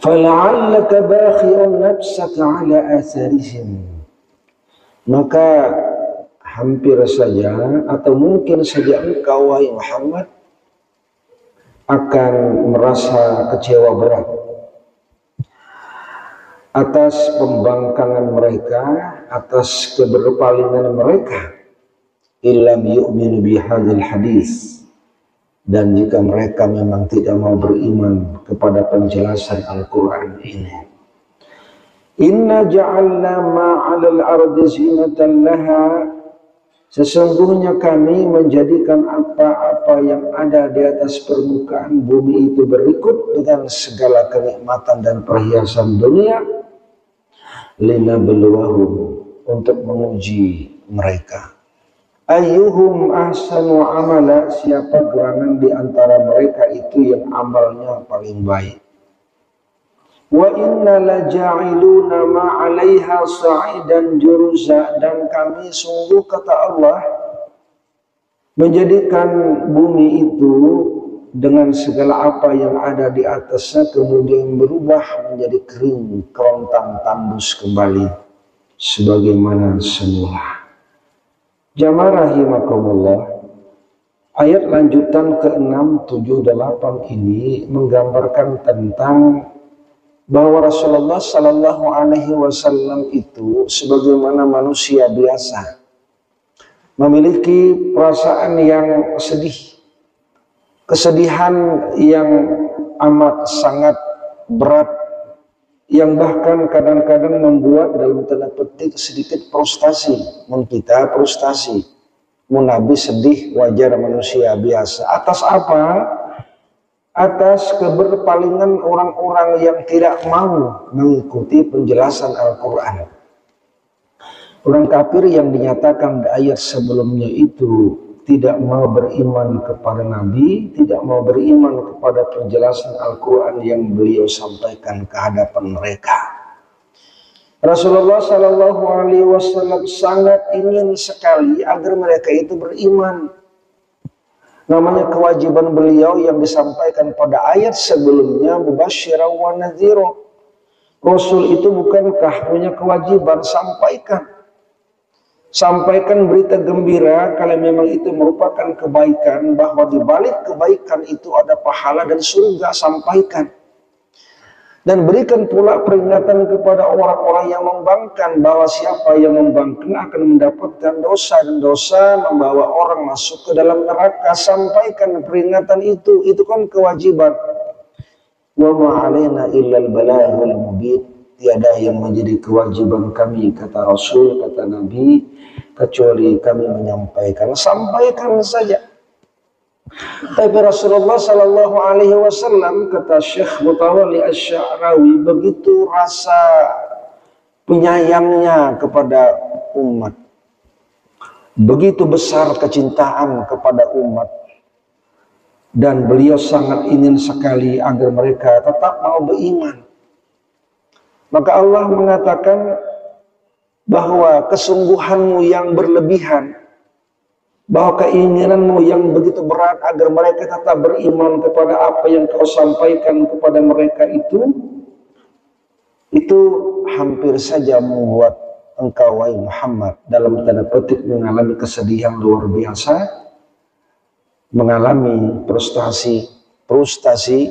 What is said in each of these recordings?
fala'allaka bakhi'un nafsaka ala atharihim, maka hampir saja atau mungkin saja engkau wahai Muhammad akan merasa kecewa berat atas pembangkangan mereka, atas keberpalingan mereka, illam yu'minu bihadzal hadis, dan jika mereka memang tidak mau beriman kepada penjelasan Al-Quran ini. Inna ja'alna ma'alal ardi zinatan laha, sesungguhnya kami menjadikan apa-apa yang ada di atas permukaan bumi itu berikut dengan segala kenikmatan dan perhiasan dunia, linabluwahum, untuk menguji mereka. Ayyuhum ahsanu amala, siapa gerangan di antara mereka itu yang amalnya paling baik. Wa inna laja'iluna ma'alaiha sa'idan juruza, dan kami sungguh kata Allah menjadikan bumi itu dengan segala apa yang ada di atasnya kemudian berubah menjadi kering, kerontang, tandus kembali sebagaimana semula. Jamaah rahimakumullah, ayat lanjutan ke-6, 7, 8 ini menggambarkan tentang bahwa Rasulullah Sallallahu Alaihi Wasallam itu sebagaimana manusia biasa memiliki perasaan yang sedih, kesedihan yang amat sangat berat, yang bahkan kadang-kadang membuat dalam tanda petik sedikit frustasi. Mun kita frustasi, mun Nabi sedih, wajar manusia biasa. Atas apa? Atas keberpalingan orang-orang yang tidak mau mengikuti penjelasan Al-Quran. Orang kafir yang dinyatakan di ayat sebelumnya itu tidak mau beriman kepada Nabi, tidak mau beriman kepada penjelasan Al-Quran yang beliau sampaikan ke hadapan mereka. Rasulullah Sallallahu Alaihi Wasallam sangat ingin sekali agar mereka itu beriman. Namanya kewajiban beliau yang disampaikan pada ayat sebelumnya, mubasysyiran wa nadhira. Rasul itu bukankah punya kewajiban sampaikan berita gembira kalau memang itu merupakan kebaikan, bahwa di balik kebaikan itu ada pahala dan surga, sampaikan. Dan berikan pula peringatan kepada orang-orang yang membangkang bahwa siapa yang membangkang akan mendapatkan dosa, dan dosa membawa orang masuk ke dalam neraka. Sampaikan peringatan itu kan kewajiban. Wa ma 'alaina illal balaghul mubin, tiada yang menjadi kewajiban kami, kata Rasul, kata Nabi, kecuali kami menyampaikan. Sampaikan saja. Tapi Rasulullah Sallallahu Alaihi Wasallam, kata Syekh Mutawalli Asy-Sya'rawi, begitu rasa penyayangnya kepada umat, begitu besar kecintaan kepada umat, dan beliau sangat ingin sekali agar mereka tetap mau beriman. Maka Allah mengatakan bahwa kesungguhanmu yang berlebihan, bahwa keinginanmu yang begitu berat agar mereka tetap beriman kepada apa yang kau sampaikan kepada mereka itu hampir saja membuat engkau wahai Muhammad dalam tanda petik mengalami kesedihan luar biasa, mengalami frustasi.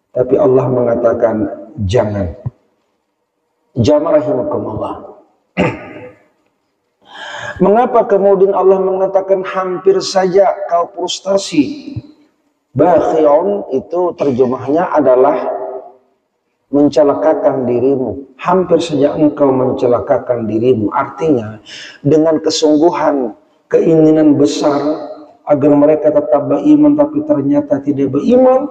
Tapi Allah mengatakan jangan. Jamaah rahimakumullah. Mengapa kemudian Allah mengatakan hampir saja kau frustasi? Bakhi'un itu terjemahnya adalah mencelakakan dirimu. Hampir saja engkau mencelakakan dirimu. Artinya dengan kesungguhan, keinginan besar agar mereka tetap beriman tapi ternyata tidak beriman,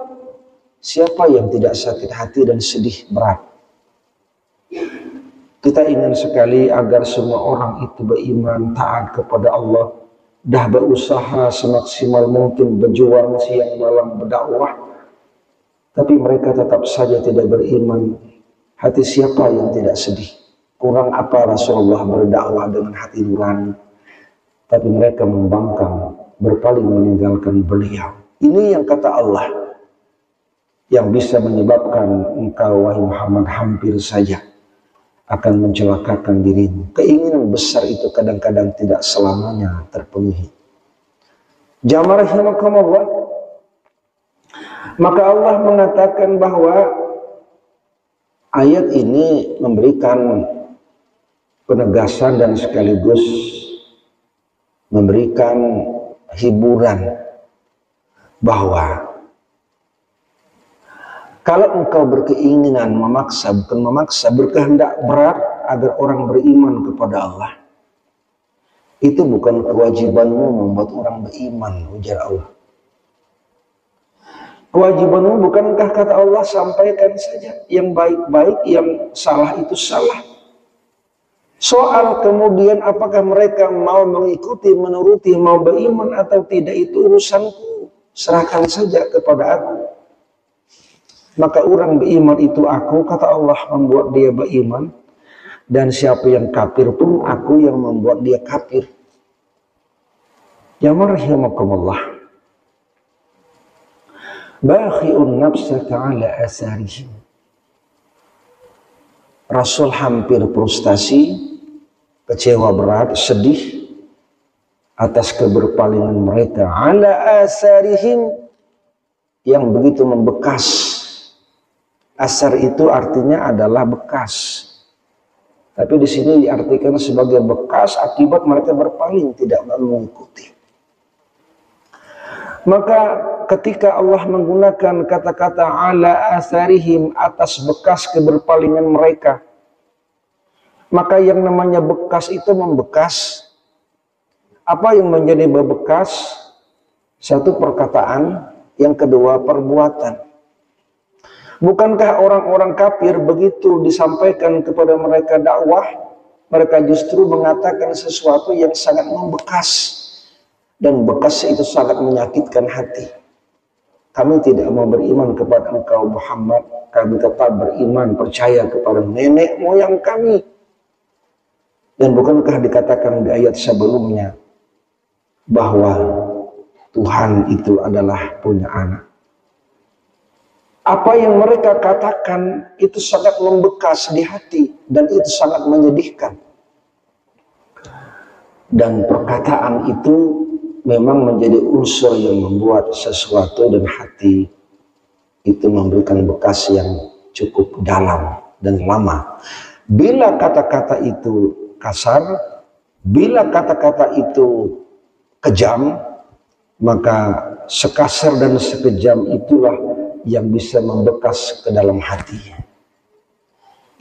siapa yang tidak sakit hati dan sedih berat? Kita ingin sekali agar semua orang itu beriman, taat kepada Allah, dah berusaha semaksimal mungkin, berjuang siang malam berdakwah, tapi mereka tetap saja tidak beriman. Hati siapa yang tidak sedih? Kurang apa Rasulullah berdakwah dengan hati nurani, tapi mereka membangkang, berpaling meninggalkan beliau. Ini yang kata Allah, yang bisa menyebabkan engkau wahai Muhammad hampir saja akan mencelakakan dirimu. Keinginan besar itu kadang-kadang tidak selamanya terpenuhi. Jamaah rahimakumullah. Maka Allah mengatakan bahwa ayat ini memberikan penegasan dan sekaligus memberikan hiburan bahwa kalau engkau berkeinginan bukan memaksa, berkehendak berat agar orang beriman kepada Allah, itu bukan kewajibanmu membuat orang beriman, ujar Allah. Kewajibanmu bukankah kata Allah sampaikan saja yang baik-baik, yang salah itu salah. Soal kemudian apakah mereka mau mengikuti, menuruti, mau beriman atau tidak, itu urusanku. Serahkan saja kepada aku. Maka orang beriman itu aku, kata Allah, membuat dia beriman. Dan siapa yang kafir pun aku yang membuat dia kafir. Ya marhamukumullah. Bakhi'un nafsaka ala asarihim. Rasul hampir frustasi, kecewa berat, sedih atas keberpalingan mereka. Ala asarihim, yang begitu membekas. Asar itu artinya adalah bekas. Tapi di sini diartikan sebagai bekas akibat mereka berpaling, tidak mau mengikuti. Maka ketika Allah menggunakan kata-kata ala asarihim atas bekas keberpalingan mereka, maka yang namanya bekas itu membekas. Apa yang menjadi bebekas? Satu perkataan, yang kedua perbuatan. Bukankah orang-orang kafir begitu disampaikan kepada mereka dakwah, mereka justru mengatakan sesuatu yang sangat membekas. Dan bekas itu sangat menyakitkan hati. Kami tidak mau beriman kepada engkau Muhammad, kami tetap beriman, percaya kepada nenek moyang kami. Dan bukankah dikatakan di ayat sebelumnya bahwa Tuhan itu adalah punya anak. Apa yang mereka katakan itu sangat membekas di hati dan itu sangat menyedihkan. Dan perkataan itu memang menjadi unsur yang membuat sesuatu dan hati itu memberikan bekas yang cukup dalam dan lama. Bila kata-kata itu kasar, bila kata-kata itu kejam, maka sekasar dan sekejam itulah yang bisa membekas ke dalam hati.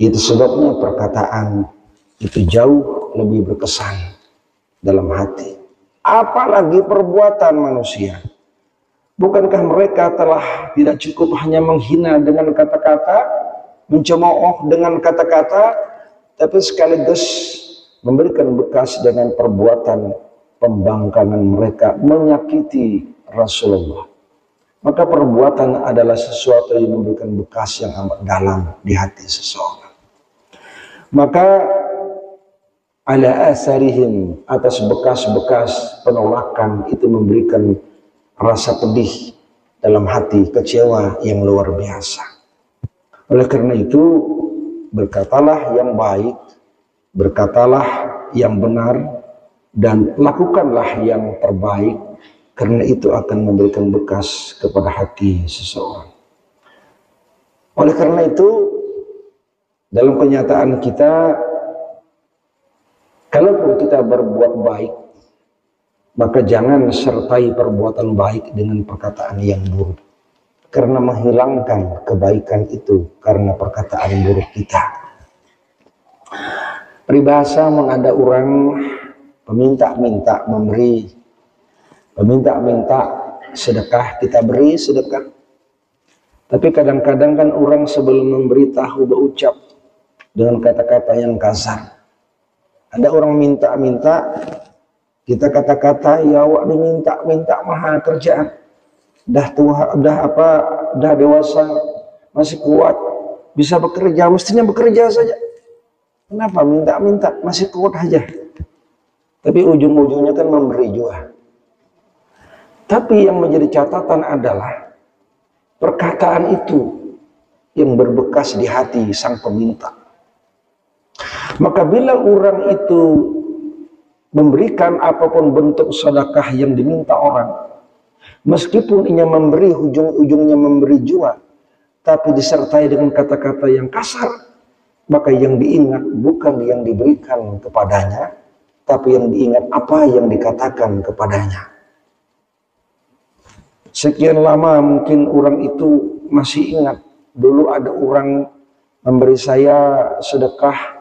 Itu sebabnya perkataan itu jauh lebih berkesan dalam hati. Apalagi perbuatan manusia. Bukankah mereka telah tidak cukup hanya menghina dengan kata-kata, mencemooh dengan kata-kata, tapi sekaligus memberikan bekas dengan perbuatan pembangkangan mereka, menyakiti Rasulullah. Maka perbuatan adalah sesuatu yang memberikan bekas yang amat dalam di hati seseorang. Maka ala asarihim, atas bekas-bekas penolakan itu memberikan rasa pedih dalam hati, kecewa yang luar biasa. Oleh karena itu, berkatalah yang baik, berkatalah yang benar, dan lakukanlah yang terbaik, karena itu akan memberikan bekas kepada hati seseorang. Oleh karena itu, dalam kenyataan kita, kalaupun kita berbuat baik, maka jangan sertai perbuatan baik dengan perkataan yang buruk. Karena menghilangkan kebaikan itu karena perkataan buruk kita. Peribahasa mengada orang peminta-minta memberi, peminta-minta sedekah, kita beri sedekah. Tapi kadang-kadang kan orang sebelum memberitahu berucap dengan kata-kata yang kasar. Ada orang minta-minta, kita kata-kata, ya awak diminta-minta mahal kerjaan. Dah tua, dah dewasa, masih kuat, bisa bekerja, mestinya bekerja saja. Kenapa minta-minta, masih kuat aja. Tapi ujung-ujungnya kan memberi juga. Tapi yang menjadi catatan adalah perkataan itu yang berbekas di hati sang peminta. Maka bila orang itu memberikan apapun bentuk sedekah yang diminta orang, meskipun ia memberi ujung-ujungnya memberi jua, tapi disertai dengan kata-kata yang kasar, maka yang diingat bukan yang diberikan kepadanya, tapi yang diingat apa yang dikatakan kepadanya. Sekian lama mungkin orang itu masih ingat, dulu ada orang memberi saya sedekah,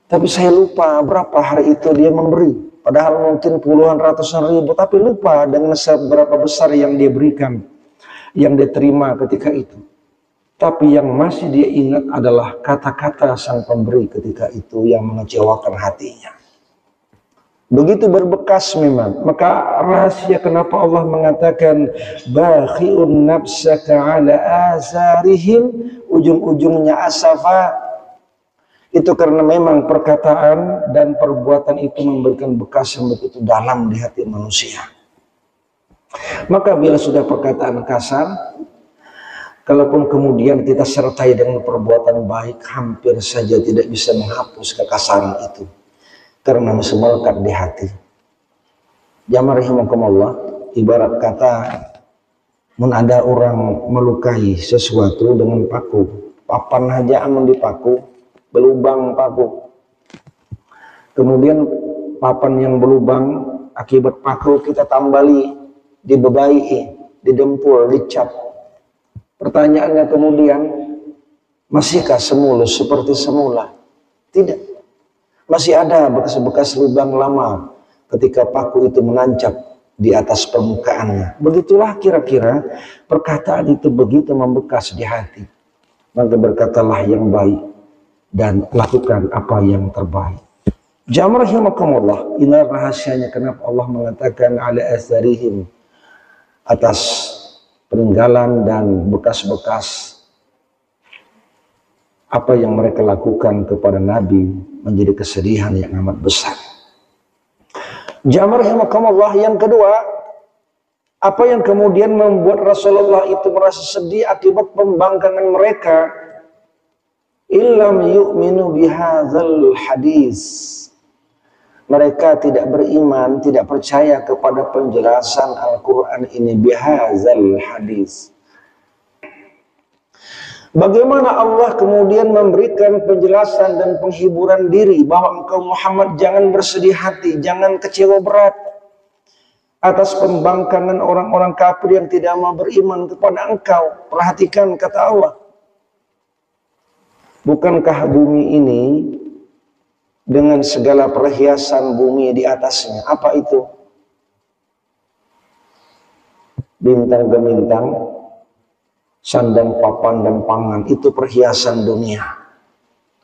tapi saya lupa berapa hari itu dia memberi. Padahal mungkin puluhan ratusan ribu, tapi lupa dengan seberapa besar yang dia berikan, yang dia terima ketika itu. Tapi yang masih dia ingat adalah kata-kata sang pemberi ketika itu yang mengecewakan hatinya. Begitu berbekas memang. Maka rahasia kenapa Allah mengatakan bakhi'un nafsaka ala azarihim, ujung-ujungnya asafa, itu karena memang perkataan dan perbuatan itu memberikan bekas yang begitu dalam di hati manusia. Maka bila sudah perkataan kasar, kalaupun kemudian kita sertai dengan perbuatan baik, hampir saja tidak bisa menghapus kekasaran itu karena masih melekat di hati. Jamaah rahimakumullah, ibarat kata mun ada orang melukai sesuatu dengan paku, papan aja amun dipaku, belubang paku. Kemudian papan yang berlubang akibat paku kita tambali, dibebai, didempul, dicap. Pertanyaannya kemudian, masihkah semulus seperti semula? Tidak. Masih ada bekas-bekas lubang lama ketika paku itu menancap di atas permukaannya. Begitulah kira-kira perkataan itu begitu membekas di hati. Maka berkatalah yang baik dan lakukan apa yang terbaik. Jamaah rahimakumullah, ini rahasianya kenapa Allah mengatakan ala asarihim, atas peninggalan dan bekas-bekas apa yang mereka lakukan kepada Nabi menjadi kesedihan yang amat besar. Jamaah rahimakumullah, yang kedua, apa yang kemudian membuat Rasulullah itu merasa sedih akibat pembangkangan mereka? Illam yu'minu bihadzal hadis. Mereka tidak beriman, tidak percaya kepada penjelasan Al-Quran ini, bihadzal hadis. Bagaimana Allah kemudian memberikan penjelasan dan penghiburan diri bahwa engkau Muhammad jangan bersedih hati, jangan kecewa berat atas pembangkangan orang-orang kafir yang tidak mau beriman kepada engkau. Perhatikan kata Allah. Bukankah bumi ini dengan segala perhiasan bumi di atasnya, apa itu? Bintang-bintang, sandang, papan, dan pangan, itu perhiasan dunia.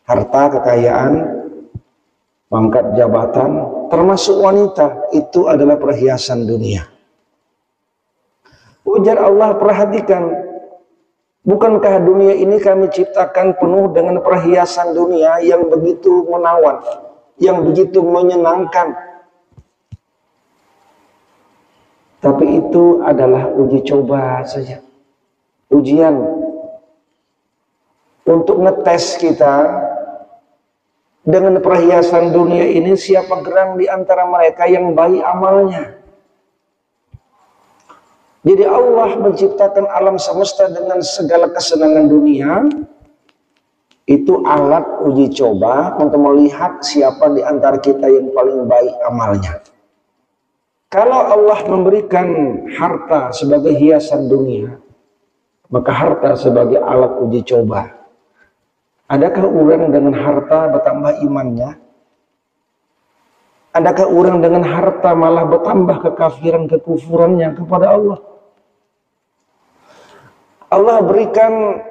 Harta, kekayaan, pangkat jabatan, termasuk wanita, itu adalah perhiasan dunia. Ujar Allah, perhatikan, bukankah dunia ini kami ciptakan penuh dengan perhiasan dunia yang begitu menawan, yang begitu menyenangkan. Tapi itu adalah uji coba saja. Ujian untuk ngetes kita dengan perhiasan dunia ini, siapa gerang di antara mereka yang baik amalnya. Jadi Allah menciptakan alam semesta dengan segala kesenangan dunia, itu alat uji coba untuk melihat siapa di antara kita yang paling baik amalnya. Kalau Allah memberikan harta sebagai hiasan dunia, maka harta sebagai alat uji coba. Adakah orang dengan harta bertambah imannya? Adakah orang dengan harta malah bertambah kekafiran, kekufurannya kepada Allah? Allah berikan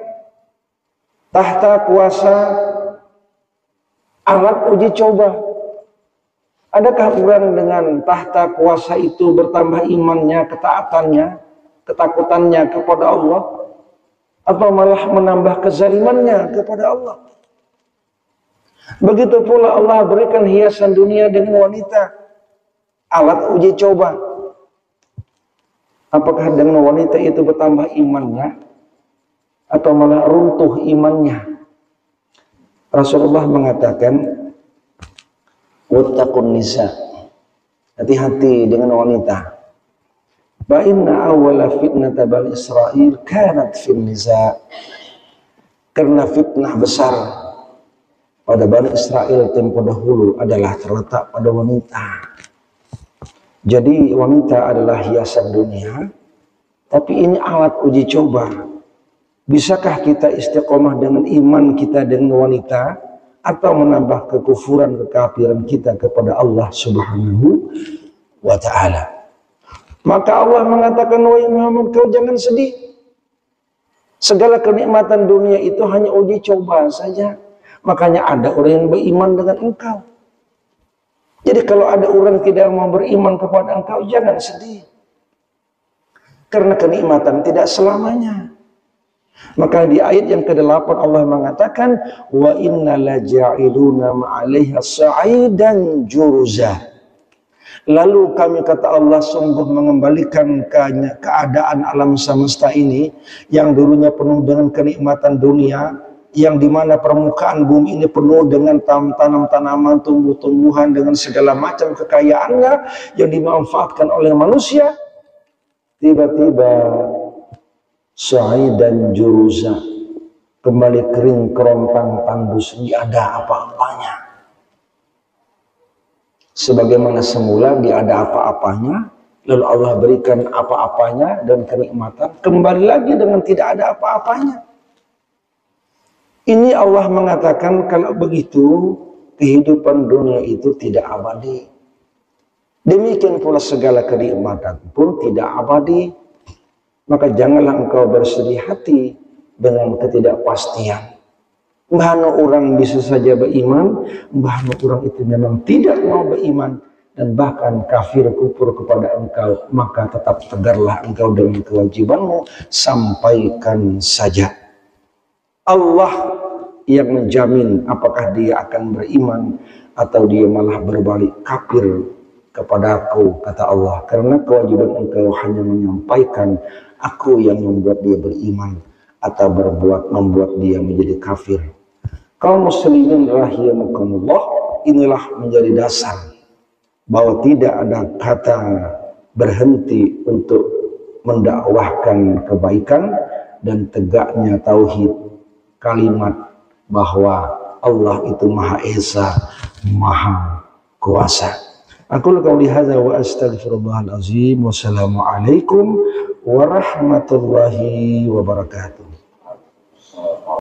tahta kuasa, alat uji coba. Adakah orang dengan tahta kuasa itu bertambah imannya, ketaatannya, ketakutannya kepada Allah? Atau malah menambah kezalimannya kepada Allah? Begitu pula Allah berikan hiasan dunia dengan wanita, alat uji coba. Apakah dengan wanita itu bertambah imannya atau malah runtuh imannya? Rasulullah mengatakan, wattaqun nisa, hati-hati dengan wanita. Fa inna awwala fitnata Bani Israil kanat fin nisa. Karena fitnah besar pada Bani Israel tempo dahulu adalah terletak pada wanita. Jadi wanita adalah hiasan dunia, tapi ini alat uji coba. Bisakah kita istiqomah dengan iman kita dengan wanita, atau menambah kekufuran, kekafiran kita kepada Allah Subhanahu wa Ta'ala? Maka Allah mengatakan, wahai Muhammad, kau jangan sedih. Segala kenikmatan dunia itu hanya uji coba saja. Makanya ada orang yang beriman dengan engkau. Jadi kalau ada orang tidak mau beriman kepada engkau, jangan sedih. Karena kenikmatan tidak selamanya. Maka di ayat yang ke-8 Allah mengatakan, wa inna laja'iluna ma'alaiha sa'idan juruza. Lalu kami, kata Allah, sungguh mengembalikan keadaan alam semesta ini yang dulunya penuh dengan kenikmatan dunia, yang dimana permukaan bumi ini penuh dengan tanam-tanaman, tumbuh-tumbuhan dengan segala macam kekayaannya yang dimanfaatkan oleh manusia. Tiba-tiba sa'idan juruza, kembali kering, kerontang, tandus, tidak ada apa-apanya. Sebagaimana semula tidak ada apa-apanya, lalu Allah berikan apa-apanya dan kenikmatan, kembali lagi dengan tidak ada apa-apanya. Ini Allah mengatakan kalau begitu kehidupan dunia itu tidak abadi. Demikian pula segala kenikmatan pun tidak abadi. Maka janganlah engkau bersedih hati dengan ketidakpastian. Bahana orang bisa saja beriman, bahana orang itu memang tidak mau beriman dan bahkan kafir kufur kepada engkau, maka tetap tegarlah engkau dengan kewajibanmu, sampaikan saja. Allah yang menjamin apakah dia akan beriman atau dia malah berbalik kafir kepadaku, kata Allah. Karena kewajiban engkau hanya menyampaikan, aku yang membuat dia beriman atau membuat dia menjadi kafir. Kaum muslimin rahimakumullah, inilah menjadi dasar bahwa tidak ada kata berhenti untuk mendakwahkan kebaikan dan tegaknya tauhid, kalimat bahwa Allah itu Maha Esa, Maha Kuasa. Aku qauli hadza wa astaghfirullahal azim. Wassalamualaikum warahmatullahi wabarakatuh.